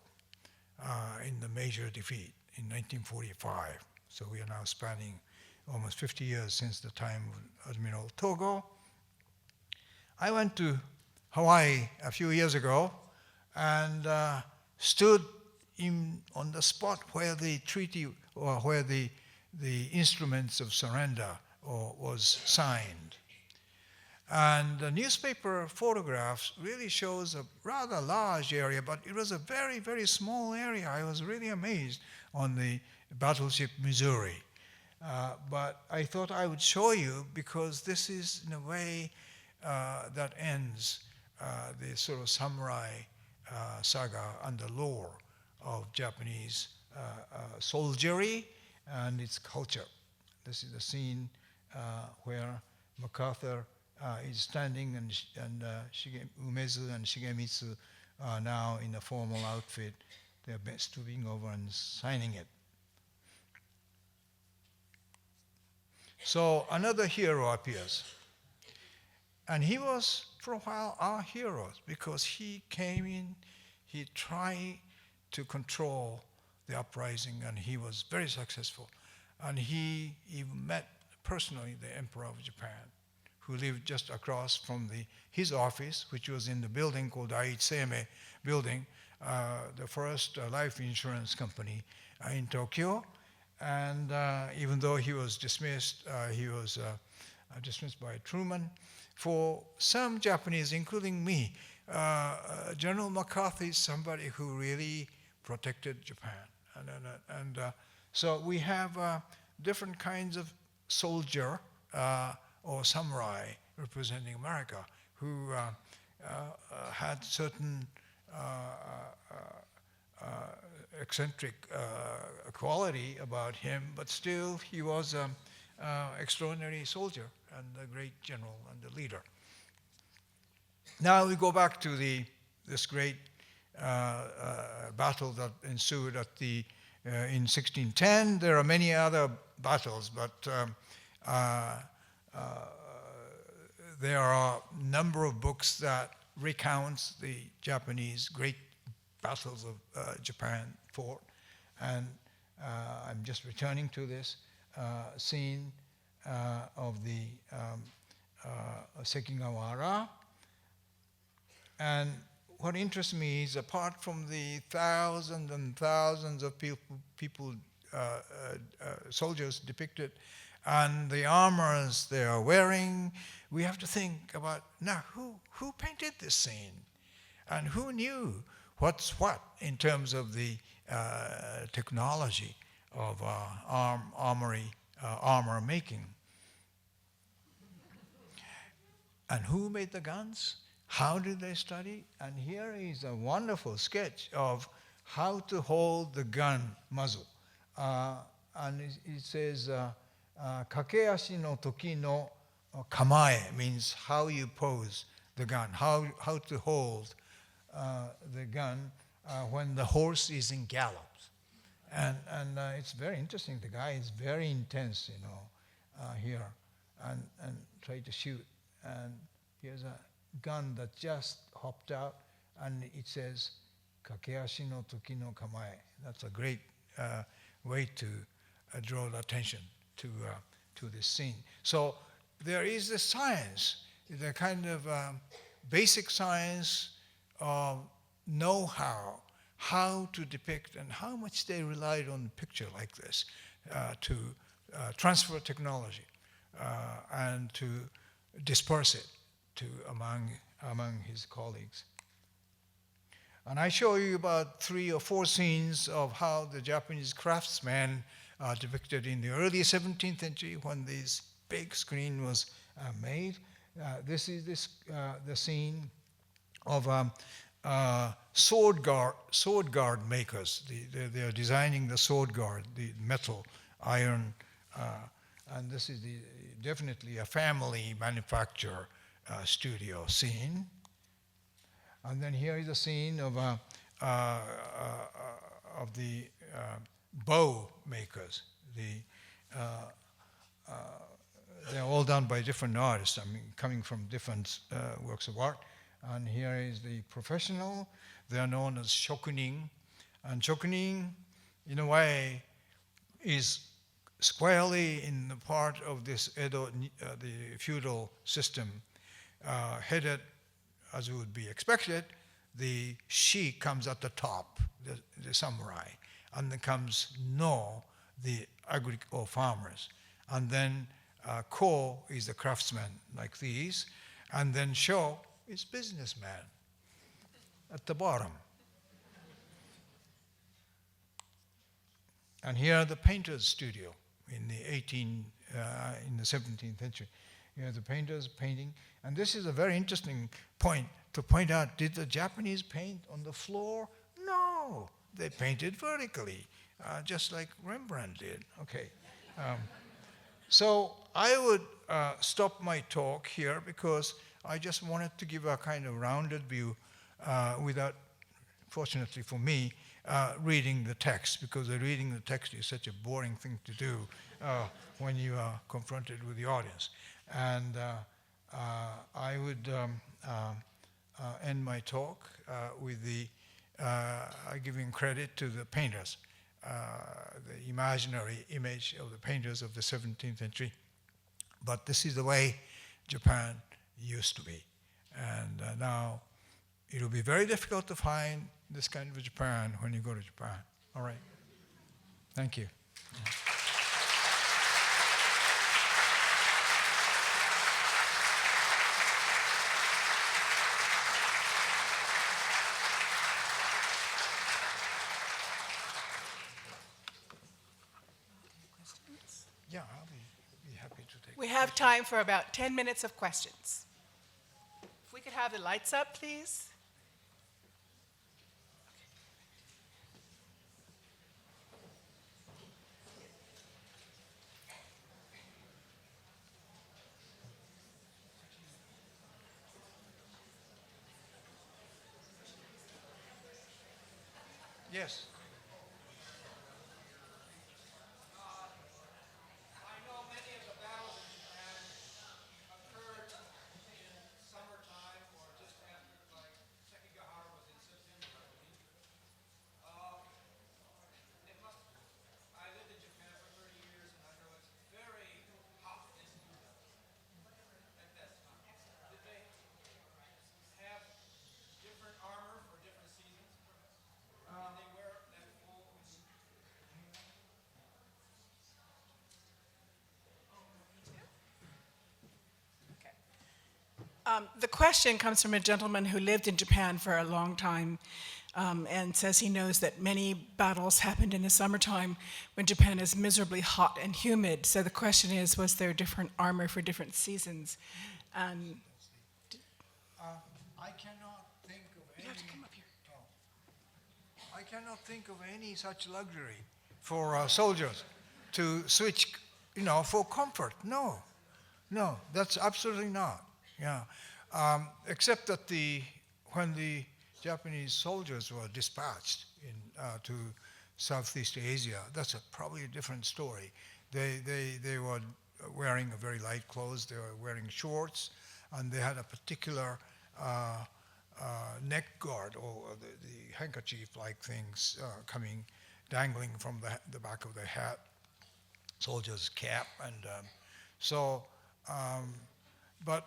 in the major defeat in 1945. So we are now spanning almost 50 years since the time of Admiral Togo. I went to Hawaii a few years ago and stood on the spot where the treaty or where the instruments of surrender was signed. And the newspaper photographs really shows a rather large area, but it was a very, very small area. I was really amazed on the battleship Missouri. But I thought I would show you because this is, in a way, that ends the sort of samurai saga and the lore of Japanese soldiery and its culture. This is the scene where McCarthy is standing and Umezu and Shigemitsu are now in a formal outfit. They're stooping over and signing it. So another hero appears. And he was, for a while, our hero because he came in, he tried to control the uprising, and he was very successful. And he even met personally the Emperor of Japan, who lived just across from his office, which was in the building called Aichi building, the first life insurance company in Tokyo. And even though he was dismissed by Truman. For some Japanese, including me, General McCarthy is somebody who really protected Japan. And so we have different kinds of soldier or samurai representing America who had certain eccentric quality about him, but still he was an extraordinary soldier and a great general and a leader. Now we go back to this great battle that ensued in 1610. There are many other battles, but there are a number of books that recounts the Japanese great battles of Japan fought. And I'm just returning to this scene of the Sekigahara. And what interests me is, apart from the thousands and thousands of people soldiers depicted, and the armors they are wearing, we have to think about, now, who painted this scene? And who knew what's what in terms of the technology of armor making? And who made the guns? How did they study? And here is a wonderful sketch of how to hold the gun muzzle. And it says, kakeashi no toki no kamae, means how you pose the gun, how to hold the gun when the horse is in gallop. And it's very interesting. The guy is very intense, here, and try to shoot. And here's a gun that just hopped out, and it says, kakeashi no toki no kamae. That's a great way to draw the attention to this scene. So there is the science, the kind of basic science of know-how, how to depict, and how much they relied on a picture like this to transfer technology and to disperse it among his colleagues. And I show you about 3 or 4 scenes of how the Japanese craftsmen are depicted in the early 17th century when this big screen was made. This is the scene of sword guard makers. They are designing the sword guard, the metal, iron, and this is definitely a family manufacture studio scene. And then here is a scene of the bow makers. They're all done by different artists, coming from different works of art. And here is the professional. They are known as shokunin. And shokunin, in a way, is squarely in the part of this Edo, the feudal system, headed, as would be expected. The shi comes at the top, the samurai, and then comes no, the or farmers, and then ko is the craftsman, like these, and then sho is businessman at the bottom. And here the painter's studio in the 17th century. Here the painters painting, and this is a very interesting point to point out. Did the Japanese paint on the floor? No, they painted vertically, just like Rembrandt did. Okay. So I would stop my talk here because I just wanted to give a kind of rounded view without, fortunately for me, reading the text, because reading the text is such a boring thing to do when you are confronted with the audience. And I would end my talk with giving credit to the painters, the imaginary image of the painters of the 17th century. But this is the way Japan used to be. And now it will be very difficult to find this kind of a Japan when you go to Japan. All right. Thank you. Yeah, I'll be happy to take. We have time for about 10 minutes of questions. If could have the lights up, please. Yes. The question comes from a gentleman who lived in Japan for a long time and says he knows that many battles happened in the summertime when Japan is miserably hot and humid. So the question is, was there different armor for different seasons? I cannot think of any. You have to come up here. I cannot think of any such luxury for soldiers to switch, for comfort. No, that's absolutely not. Yeah, except that when the Japanese soldiers were dispatched to Southeast Asia, that's probably a different story. They were wearing a very light clothes. They were wearing shorts, and they had a particular neck guard or the handkerchief-like things dangling from the back of the hat, soldier's cap, and but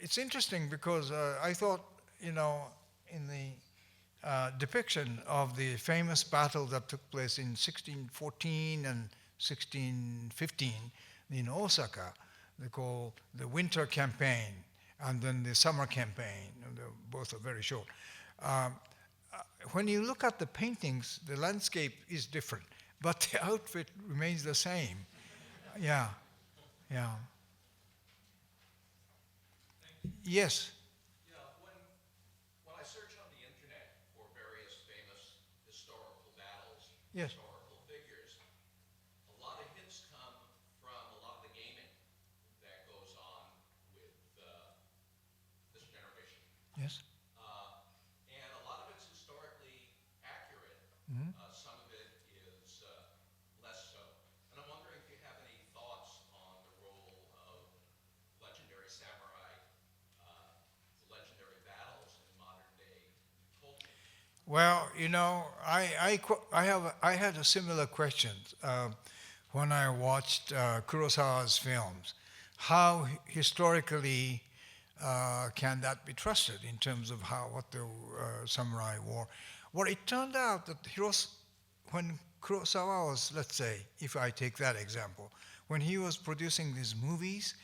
it's interesting because I thought, in the depiction of the famous battle that took place in 1614 and 1615 in Osaka, they call the winter campaign and then the summer campaign, and both are very short. When you look at the paintings, the landscape is different, but the outfit remains the same. Yeah. Yes. Yeah, when I search on the internet for various famous historical battles, Yes. historical figures, a lot of hints come from a lot of the gaming that goes on with this generation. Yes. And a lot of it's historically accurate. Mhm. Some of it is less so. And I'm wondering if you have any thoughts on the role of legendary samurai, legendary battles in modern day culture. Well, I had a similar question when I watched Kurosawa's films. How historically can that be trusted in terms of what the samurai wore? Well, it turned out that when Kurosawa was, let's say, if I take that example, when he was producing these movies,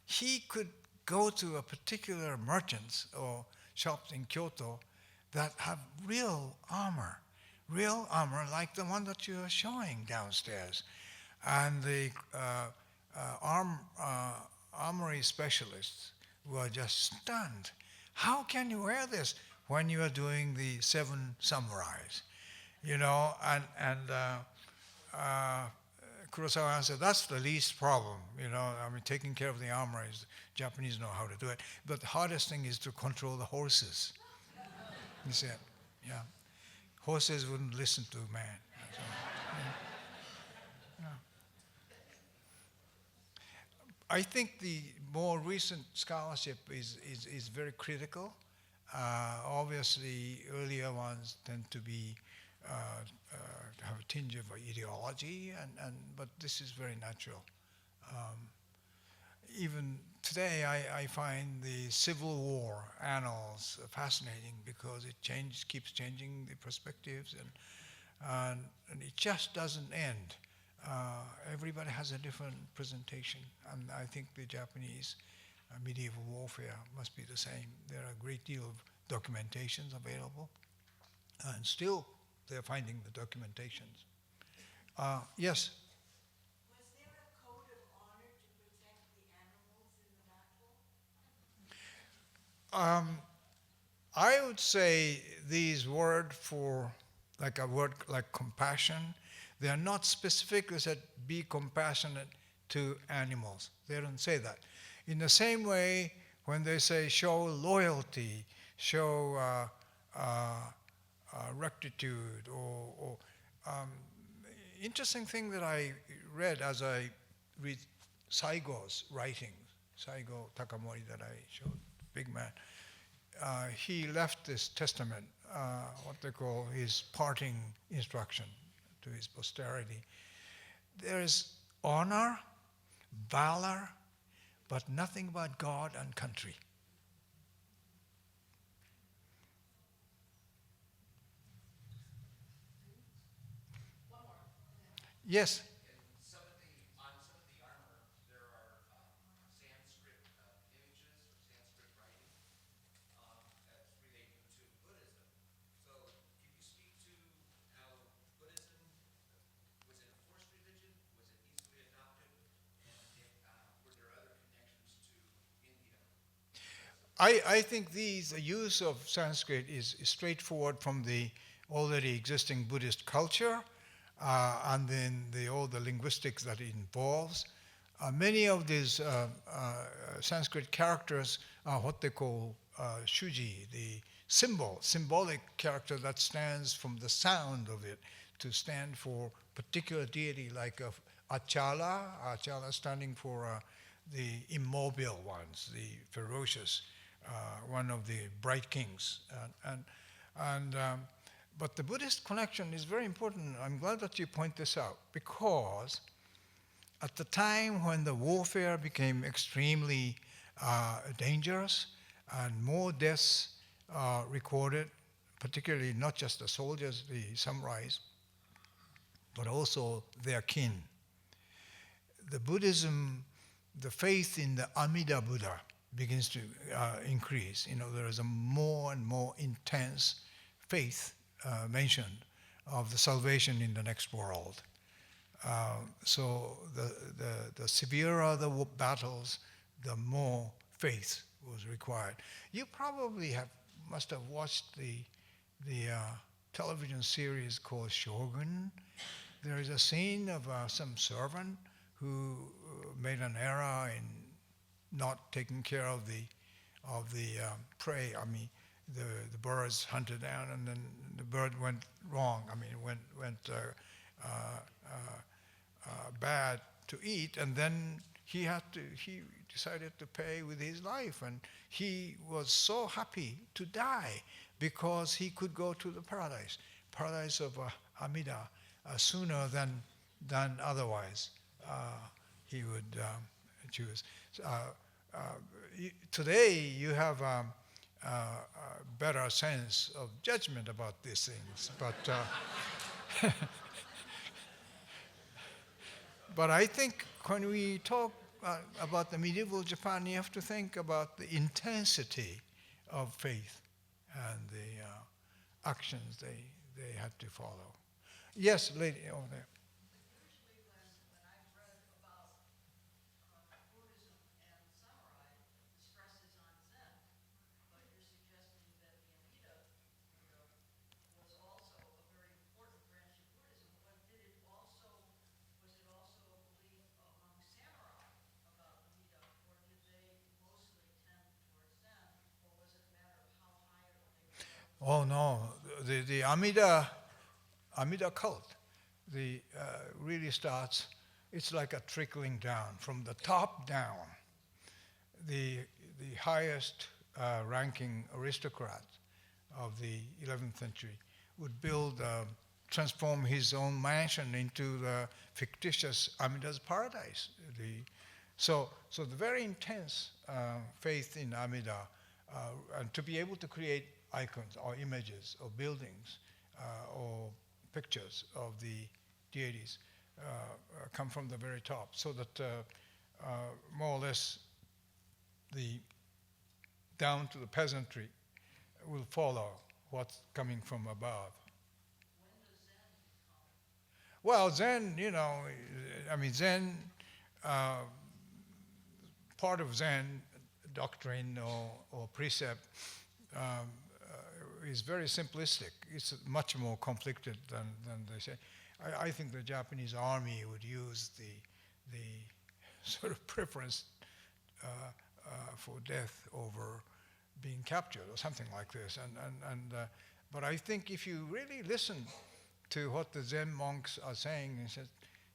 he could go to a particular merchants or shops in Kyoto that have real armor like the one that you're showing downstairs. And the armory specialists were just stunned. How can you wear this when you are doing the Seven Samurais? Kurosawa answered, that's the least problem. Taking care of the armor is, Japanese know how to do it. But the hardest thing is to control the horses. He said, yeah. Horses wouldn't listen to man. So, yeah. I think the more recent scholarship is very critical. Obviously, earlier ones tend to be have a tinge of ideology, but this is very natural. Even today, I find the Civil War annals fascinating because it keeps changing the perspectives, and it just doesn't end. Everybody has a different presentation, and I think the Japanese medieval warfare must be the same. There are a great deal of documentations available, and still they're finding the documentations. Yes? Was there a code of honor to protect the animals in the battle? I would say these words for, like a word like compassion, they are not specifically said, be compassionate to animals. They don't say that. In the same way, when they say show loyalty, show rectitude, or interesting thing that I read as I read Saigo's writings, Saigo Takamori that I showed, big man, he left this testament, what they call his parting instruction to his posterity. There is honor, valor, but nothing but God and country. Yes. On some of the armor, there are Sanskrit images or Sanskrit writing that's related to Buddhism. So, can you speak to how Buddhism, was it a forced religion? Was it easily adopted? And were there other connections to India? I think the use of Sanskrit is straightforward from the already existing Buddhist culture, and then all the linguistics that it involves. Many of these Sanskrit characters are what they call shuji, the symbolic character that stands from the sound of it to stand for particular deity, like Achala standing for the immobile ones, the ferocious, one of the bright kings. But the Buddhist connection is very important. I'm glad that you point this out, because at the time when the warfare became extremely dangerous and more deaths recorded, particularly not just the soldiers, the samurais, but also their kin, the Buddhism, the faith in the Amida Buddha begins to increase. There is a more and more intense faith mentioned of the salvation in the next world. So the severer the battles, the more faith was required. You probably must have watched the television series called Shogun. There is a scene of some servant who made an error in not taking care of the prey. I mean, the birds hunted down, and then the bird went wrong. I mean, went bad to eat, and then he decided to pay with his life, and he was so happy to die because he could go to the paradise of Amida sooner than otherwise he would choose. Today you have a better sense of judgment about these things, but I think when we talk about the medieval Japan, you have to think about the intensity of faith and the actions they had to follow. Yes, lady over there. Usually when I've read about Buddhism and samurai, the stress is on Zen, but you're suggesting that the Amida Buddha was also a very important branch of Buddhism. But was it also a belief among samurai about Amida, or did they mostly tend towards Zen, or was it a matter of how high they were? Oh no, the Amida cult, really starts. It's like a trickling down from the top down. The highest ranking aristocrat of the 11th century would transform his own mansion into the fictitious Amida's paradise. So the very intense faith in Amida, and to be able to create icons or images or buildings or pictures of the deities come from the very top, so that more or less down to the peasantry will follow what's coming from above. When does Zen become? Well, Zen, Zen, part of Zen doctrine or precept is very simplistic. It's much more conflicted than they say. I think the Japanese army would use the sort of preference for death over being captured or something like this. But I think if you really listen to what the Zen monks are saying, and says,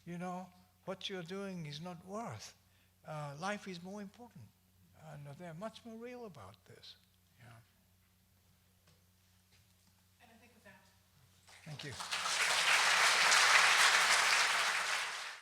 you know, what you're doing is not worth. Life is more important. And they're much more real about this. Yeah. And I think with that. Thank you.